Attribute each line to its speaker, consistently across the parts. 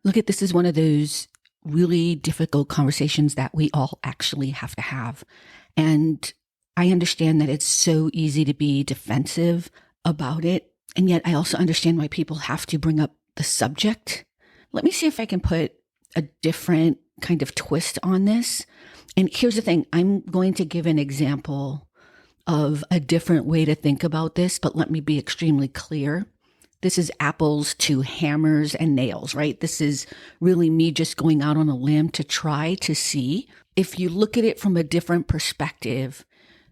Speaker 1: Look at this is one of those really difficult conversations that we all actually have to have. And I understand that it's so easy to be defensive about it. And yet I also understand why people have to bring up the subject. Let me see if I can put a different kind of twist on this. And here's the thing. I'm going to give an example of a different way to think about this, but let me be extremely clear. This is apples to hammers and nails, right? This is really me just going out on a limb to try to see. If you look at it from a different perspective,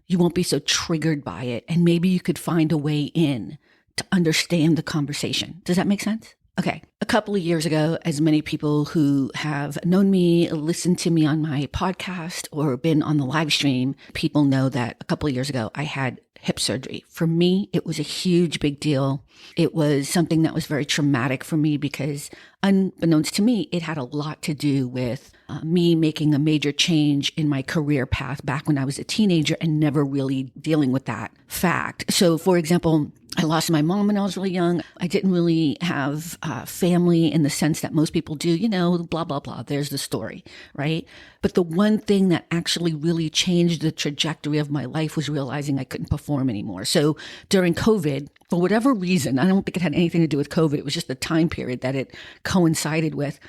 Speaker 1: you won't be so triggered by it. And maybe you could find a way in to understand the conversation. Does that make sense? Okay. A couple of years ago, as many people who have known me, listened to me on my podcast, or been on the live stream, people know that a couple of years ago, I had hip surgery. For me, it was a huge, big deal. It was something that was very traumatic for me because unbeknownst to me, it had a lot to do with me making a major change in my career path back when I was a teenager and never really dealing with that fact. So, for example, I lost my mom when I was really young. I didn't really have family in the sense that most people do, blah, blah, blah. There's the story, right? But the one thing that actually really changed the trajectory of my life was realizing I couldn't perform anymore. So during COVID, for whatever reason, I don't think it had anything to do with COVID. It was just the time period that it coincided with.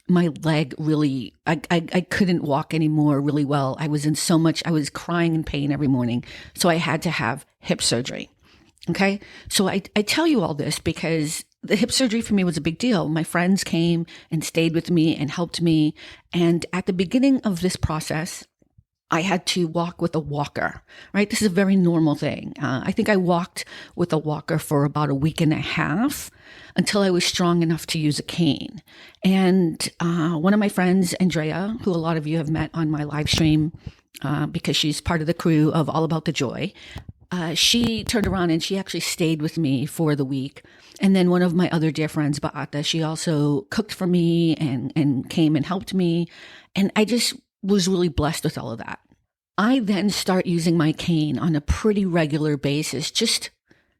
Speaker 1: My leg really, I couldn't walk anymore really well. I was crying in pain every morning. So I had to have hip surgery. Okay. So I tell you all this because the hip surgery for me was a big deal. My friends came and stayed with me and helped me. And at the beginning of this process, I had to walk with a walker, right? This is a very normal thing. I think I walked with a walker for about a week and a half until I was strong enough to use a cane. And one of my friends, Andrea, who a lot of you have met on my live stream because she's part of the crew of All About the Joy, she turned around and she actually stayed with me for the week. And then one of my other dear friends, Baata, she also cooked for me and came and helped me. And I just was really blessed with all of that. I then start using my cane on a pretty regular basis, just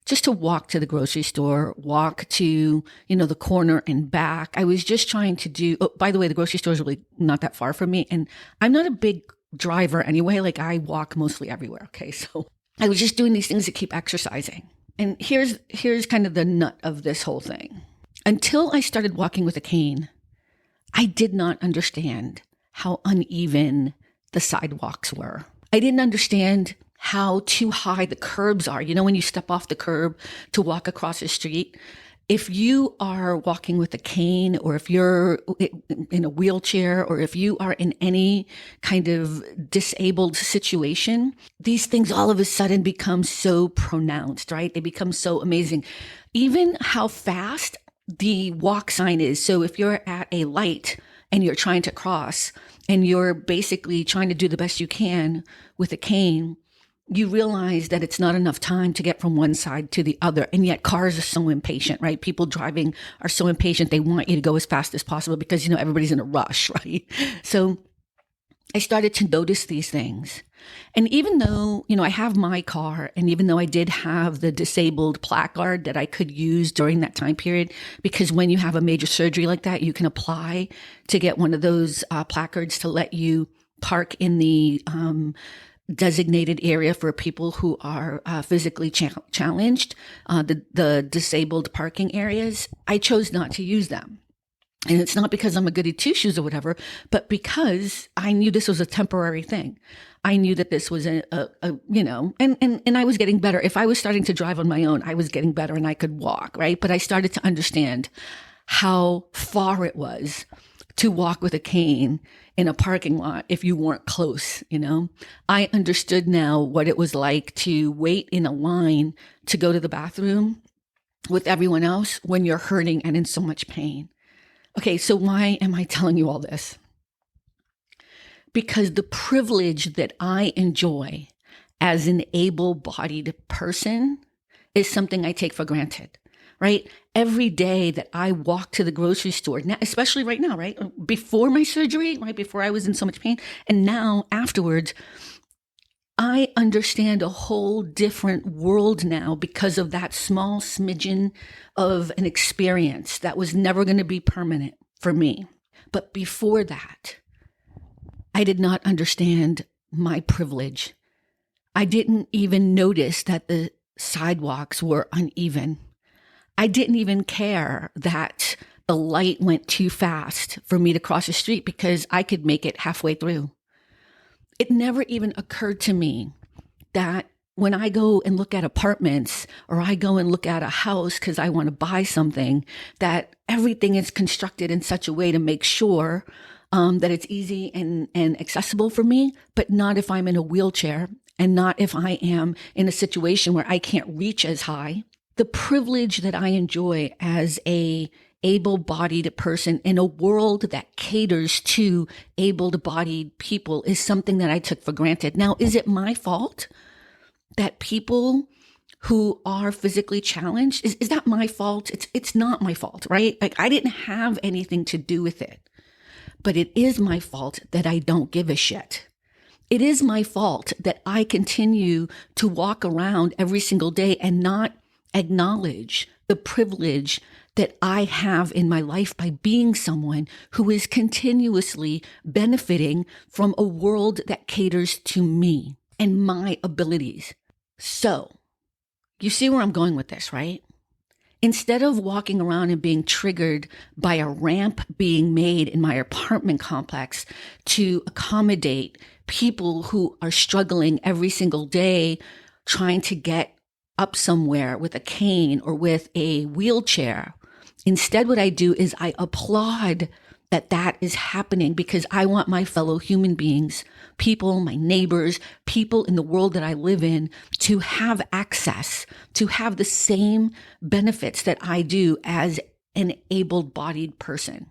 Speaker 1: to walk to the grocery store, walk to, the corner and back. I was just trying to do, by the way, the grocery store is really not that far from me. And I'm not a big driver anyway. Like I walk mostly everywhere. Okay. So I was just doing these things to keep exercising. And here's kind of the nut of this whole thing. Until I started walking with a cane, I did not understand how uneven the sidewalks were. I didn't understand how too high the curbs are. When you step off the curb to walk across the street, if you are walking with a cane, or if you're in a wheelchair, or if you are in any kind of disabled situation, these things all of a sudden become so pronounced, right? They become so amazing. Even how fast the walk sign is. So if you're at a light and you're trying to cross and you're basically trying to do the best you can with a cane, you realize that it's not enough time to get from one side to the other. And yet cars are so impatient, right? People driving are so impatient. They want you to go as fast as possible because, everybody's in a rush, right? So I started to notice these things. And even though, I have my car, and even though I did have the disabled placard that I could use during that time period, because when you have a major surgery like that, you can apply to get one of those placards to let you park in the designated area for people who are physically challenged, the disabled parking areas. I chose not to use them. And it's not because I'm a goody two-shoes or whatever, but because I knew this was a temporary thing. I knew that this was and I was getting better. If I was starting to drive on my own, I was getting better and I could walk, right? But I started to understand how far it was to walk with a cane in a parking lot if you weren't close, I understood now what it was like to wait in a line to go to the bathroom with everyone else when you're hurting and in so much pain. Okay, so why am I telling you all this? Because the privilege that I enjoy as an able-bodied person is something I take for granted, right? Every day that I walk to the grocery store, now, especially right now, right? Before my surgery, right? Before I was in so much pain, and now afterwards, I understand a whole different world now because of that small smidgen of an experience that was never going to be permanent. for me. But before that, I did not understand my privilege. I didn't even notice that the sidewalks were uneven. I didn't even care that the light went too fast for me to cross the street because I could make it halfway through. It never even occurred to me that when I go and look at apartments or I go and look at a house because I want to buy something, that everything is constructed in such a way to make sure that it's easy and accessible for me, but not if I'm in a wheelchair and not if I am in a situation where I can't reach as high. The privilege that I enjoy as a able-bodied person in a world that caters to able-bodied people is something that I took for granted. Now, is it my fault that people who are physically challenged, is that my fault? It's not my fault, right? Like, I didn't have anything to do with it, but it is my fault that I don't give a shit. It is my fault that I continue to walk around every single day and not acknowledge the privilege that I have in my life by being someone who is continuously benefiting from a world that caters to me and my abilities. So, you see where I'm going with this, right? Instead of walking around and being triggered by a ramp being made in my apartment complex to accommodate people who are struggling every single day trying to get up somewhere with a cane or with a wheelchair, instead what I do is I applaud that is happening because I want my fellow human beings, people, my neighbors, people in the world that I live in to have access, to have the same benefits that I do as an able-bodied person.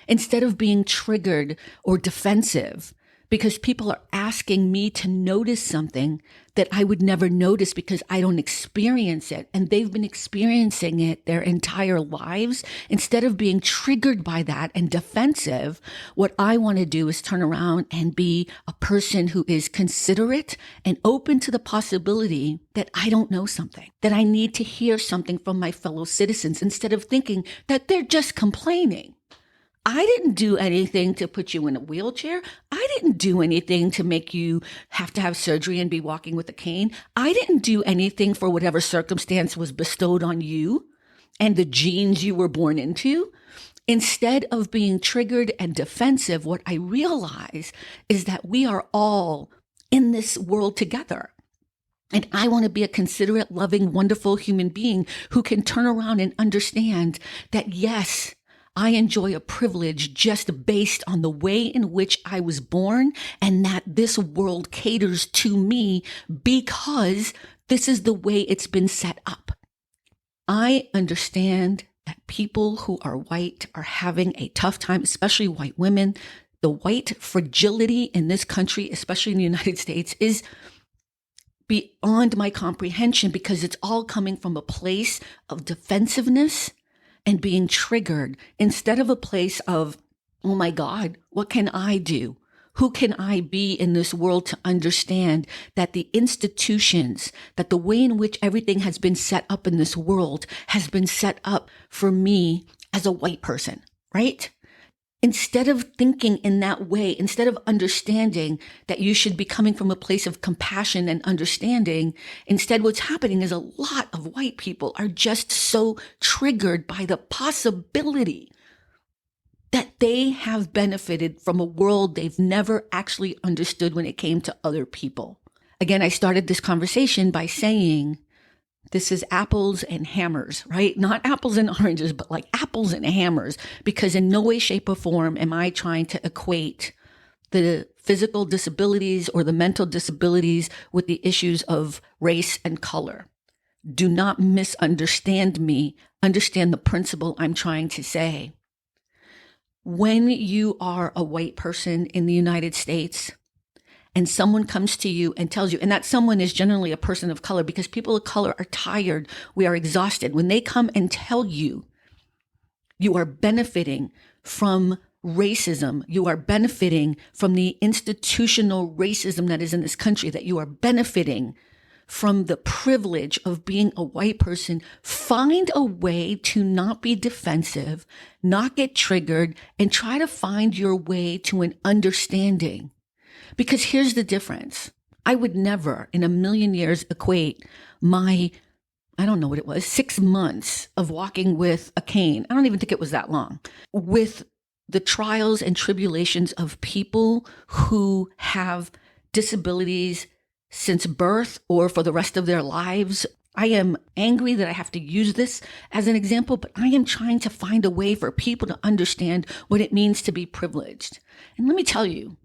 Speaker 1: Instead of being triggered or defensive because people are asking me to notice something that I would never notice because I don't experience it. And they've been experiencing it their entire lives. Instead of being triggered by that and defensive, what I want to do is turn around and be a person who is considerate and open to the possibility that I don't know something, that I need to hear something from my fellow citizens instead of thinking that they're just complaining. I didn't do anything to put you in a wheelchair. I didn't do anything to make you have to have surgery and be walking with a cane. I didn't do anything for whatever circumstance was bestowed on you and the genes you were born into. Instead of being triggered and defensive, what I realize is that we are all in this world together. And I want to be a considerate, loving, wonderful human being who can turn around and understand that, yes, I enjoy a privilege just based on the way in which I was born and that this world caters to me because this is the way it's been set up. I understand that people who are white are having a tough time, especially white women. The white fragility in this country, especially in the United States, is beyond my comprehension because it's all coming from a place of defensiveness and being triggered instead of a place of, oh my God, what can I do? Who can I be in this world to understand that the institutions, that the way in which everything has been set up in this world has been set up for me as a white person, right? Instead of thinking in that way, instead of understanding that you should be coming from a place of compassion and understanding, instead what's happening is a lot of white people are just so triggered by the possibility that they have benefited from a world they've never actually understood when it came to other people. Again, I started this conversation by saying, this is apples and hammers, right? Not apples and oranges, but like apples and hammers, because in no way, shape, or form am I trying to equate the physical disabilities or the mental disabilities with the issues of race and color. Do not misunderstand me. Understand the principle I'm trying to say. When you are a white person in the United States, and someone comes to you and tells you, and that someone is generally a person of color because people of color are tired, we are exhausted. When they come and tell you, you are benefiting from racism, you are benefiting from the institutional racism that is in this country, that you are benefiting from the privilege of being a white person, find a way to not be defensive, not get triggered, and try to find your way to an understanding. Because here's the difference. I would never in a million years equate my, I don't know what it was, 6 months of walking with a cane. I don't even think it was that long, with the trials and tribulations of people who have disabilities since birth or for the rest of their lives. I am angry that I have to use this as an example, but I am trying to find a way for people to understand what it means to be privileged. And let me tell you,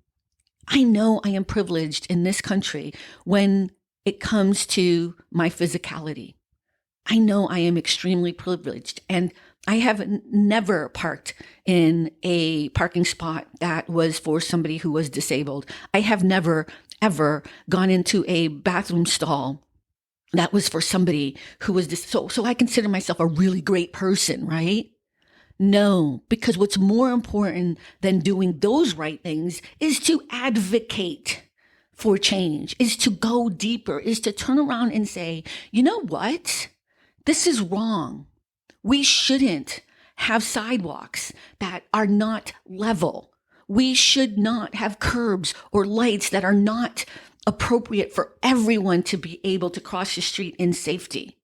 Speaker 1: I know I am privileged in this country when it comes to my physicality. I know I am extremely privileged, and I have never parked in a parking spot that was for somebody who was disabled. I have never, ever gone into a bathroom stall that was for somebody who was so I consider myself a really great person, right? No, because what's more important than doing those right things is to advocate for change, is to go deeper, is to turn around and say, you know what? This is wrong. We shouldn't have sidewalks that are not level. We should not have curbs or lights that are not appropriate for everyone to be able to cross the street in safety.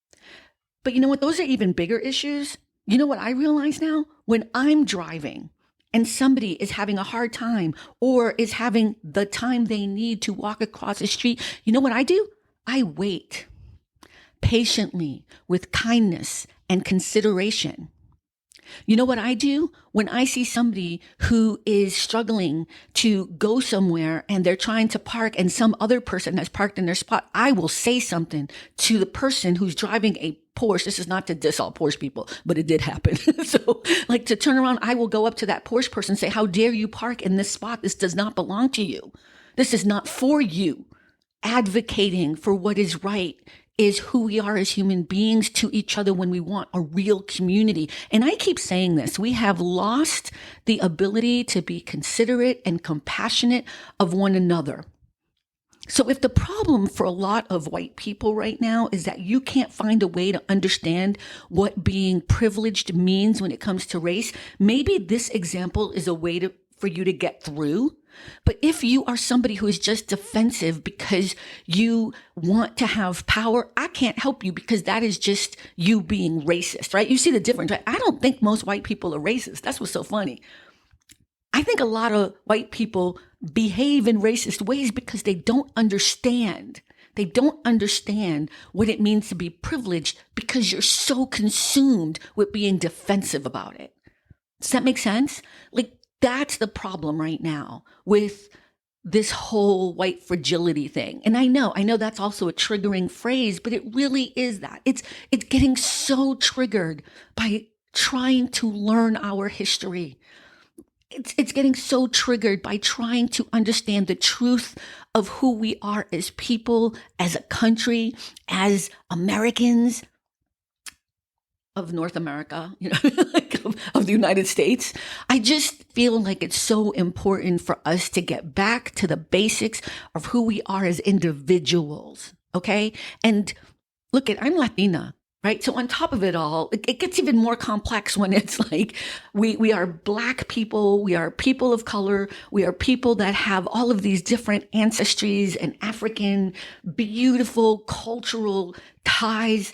Speaker 1: But you know what? Those are even bigger issues. You know what I realize now? When I'm driving and somebody is having a hard time or is having the time they need to walk across the street, you know what I do? I wait patiently with kindness and consideration. You know what I do? When I see somebody who is struggling to go somewhere and they're trying to park and some other person has parked in their spot, I will say something to the person who's driving a Porsche. This is not to diss all Porsche people, but it did happen. So like to turn around, I will go up to that Porsche person and say, how dare you park in this spot? This does not belong to you. This is not for you. Advocating for what is right is who we are as human beings to each other when we want a real community. And I keep saying this, we have lost the ability to be considerate and compassionate of one another. So if the problem for a lot of white people right now is that you can't find a way to understand what being privileged means when it comes to race, maybe this example is a way for you to get through. But if you are somebody who is just defensive because you want to have power, I can't help you because that is just you being racist, right? You see the difference, right? I don't think most white people are racist. That's what's so funny. I think a lot of white people behave in racist ways because they don't understand. They don't understand what it means to be privileged because you're so consumed with being defensive about it. Does that make sense? Like, that's the problem right now with this whole white fragility thing. And I know that's also a triggering phrase, but it really is that. It's getting so triggered by trying to learn our history. It's getting so triggered by trying to understand the truth of who we are as people, as a country, as Americans of North America, like of the United States. I just feel like it's so important for us to get back to the basics of who we are as individuals. Okay. And look, I'm Latina, right? So on top of it all, it gets even more complex when it's like we are Black people, we are people of color, we are people that have all of these different ancestries and African beautiful cultural ties.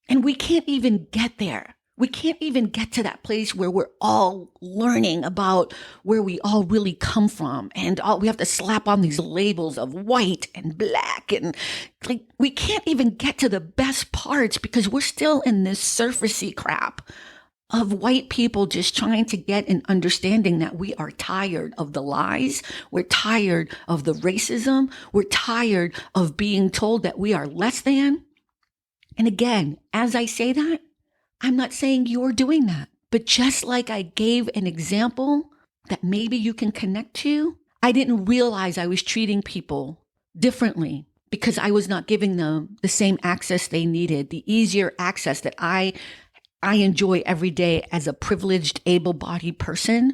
Speaker 1: And we can't even get there. We can't even get to that place where we're all learning about where we all really come from. And we have to slap on these labels of white and Black. And like, we can't even get to the best parts because we're still in this surfacey crap of white people just trying to get an understanding that we are tired of the lies. We're tired of the racism. We're tired of being told that we are less than. And again, as I say that, I'm not saying you're doing that. But just like I gave an example that maybe you can connect to, I didn't realize I was treating people differently because I was not giving them the same access they needed, the easier access that I enjoy every day as a privileged, able-bodied person.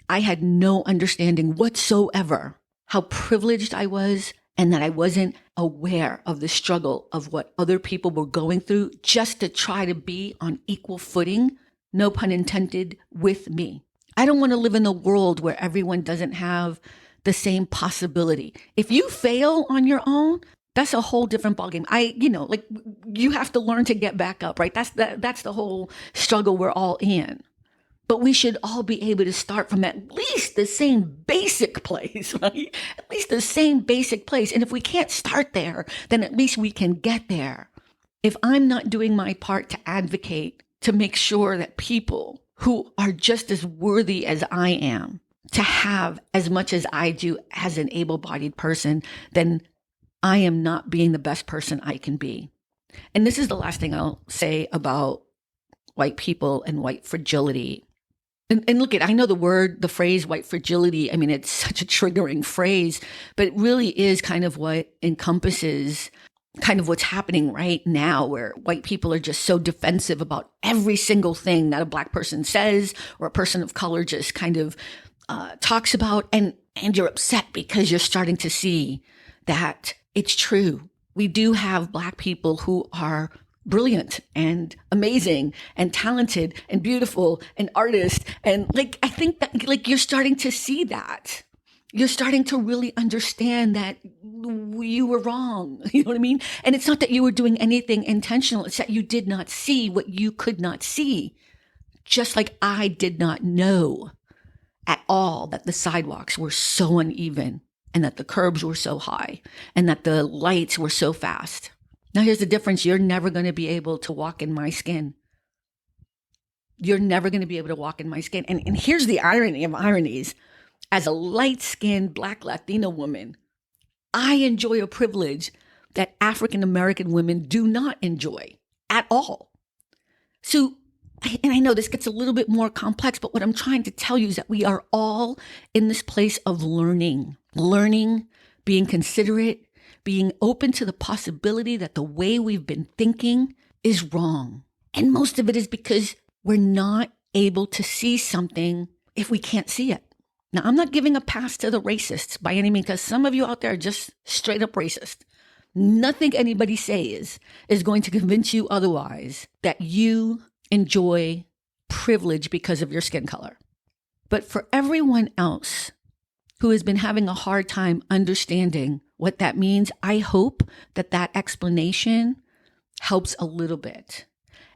Speaker 1: I had no understanding whatsoever how privileged I was and that I wasn't aware of the struggle of what other people were going through just to try to be on equal footing, no pun intended, with me. I don't want to live in a world where everyone doesn't have the same possibility. If you fail on your own, that's a whole different ballgame. You have to learn to get back up, right? That's the whole struggle we're all in. But we should all be able to start from at least the same basic place, right? At least the same basic place. And if we can't start there, then at least we can get there. If I'm not doing my part to advocate, to make sure that people who are just as worthy as I am, to have as much as I do as an able-bodied person, then I am not being the best person I can be. And this is the last thing I'll say about white people and white fragility. And look I know the phrase white fragility, I mean, it's such a triggering phrase, but it really is kind of what encompasses kind of what's happening right now, where white people are just so defensive about every single thing that a Black person says or a person of color just kind of talks about. And you're upset because you're starting to see that it's true. We do have Black people who are brilliant and amazing and talented and beautiful and artists. And I think that you're starting to see that. You're starting to really understand that you were wrong. You know what I mean? And it's not that you were doing anything intentional. It's that you did not see what you could not see. Just like I did not know at all that the sidewalks were so uneven and that the curbs were so high and that the lights were so fast. Now, here's the difference. You're never going to be able to walk in my skin. You're never going to be able to walk in my skin. And here's the irony of ironies. As a light-skinned Black Latina woman, I enjoy a privilege that African-American women do not enjoy at all. So, and I know this gets a little bit more complex, but what I'm trying to tell you is that we are all in this place of learning, being considerate, being open to the possibility that the way we've been thinking is wrong. And most of it is because we're not able to see something if we can't see it. Now, I'm not giving a pass to the racists by any means, because some of you out there are just straight up racist. Nothing anybody says is going to convince you otherwise that you enjoy privilege because of your skin color. But for everyone else who has been having a hard time understanding what that means, I hope that explanation helps a little bit.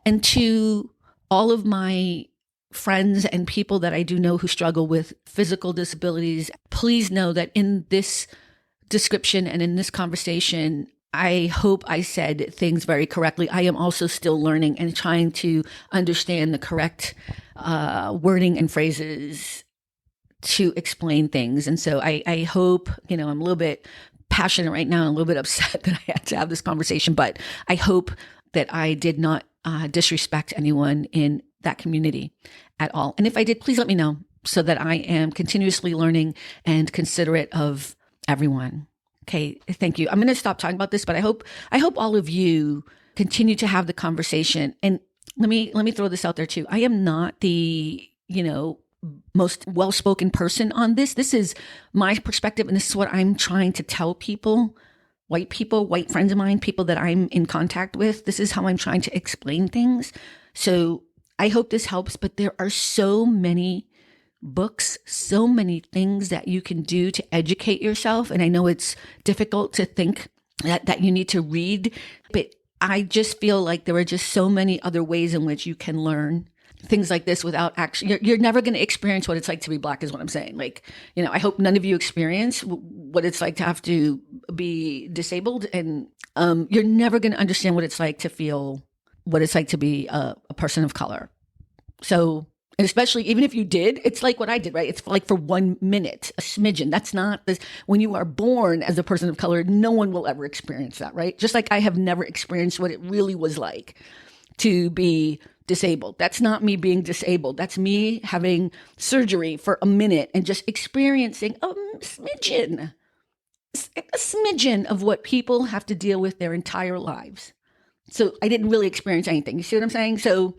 Speaker 1: And to all of my friends and people that I do know who struggle with physical disabilities, please know that in this description and in this conversation, I hope I said things very correctly. I am also still learning and trying to understand the correct wording and phrases to explain things. And so I hope, I'm a little bit passionate right now and a little bit upset that I had to have this conversation, but I hope that I did not disrespect anyone in that community at all. And if I did, please let me know so that I am continuously learning and considerate of everyone. Okay, thank you. I'm going to stop talking about this, but I hope all of you continue to have the conversation. And let me throw this out there too. I am not the, most well-spoken person on this. This is my perspective, and this is what I'm trying to tell people, white friends of mine, people that I'm in contact with. This is how I'm trying to explain things. So I hope this helps, but there are so many books, so many things that you can do to educate yourself. And I know it's difficult to think that you need to read, but I just feel like there are just so many other ways in which you can learn things like this without actually, you're never going to experience what it's like to be Black is what I'm saying. I hope none of you experience what it's like to have to be disabled. And you're never going to understand what it's like to feel what it's like to be a person of color. So, and especially even if you did, it's like what I did, right? It's like for 1 minute, a smidgen. That's not this. When you are born as a person of color, no one will ever experience that, right? Just like I have never experienced what it really was like to be disabled. That's not me being disabled. That's me having surgery for a minute and just experiencing a smidgen of what people have to deal with their entire lives. So I didn't really experience anything. You see what I'm saying? So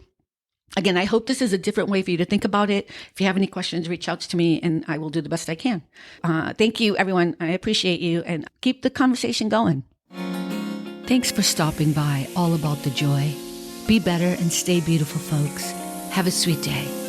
Speaker 1: Again, I hope this is a different way for you to think about it. If you have any questions, reach out to me and I will do the best I can. Thank you, everyone. I appreciate you and keep the conversation going. Thanks for stopping by All About the Joy. Be better and stay beautiful, folks. Have a sweet day.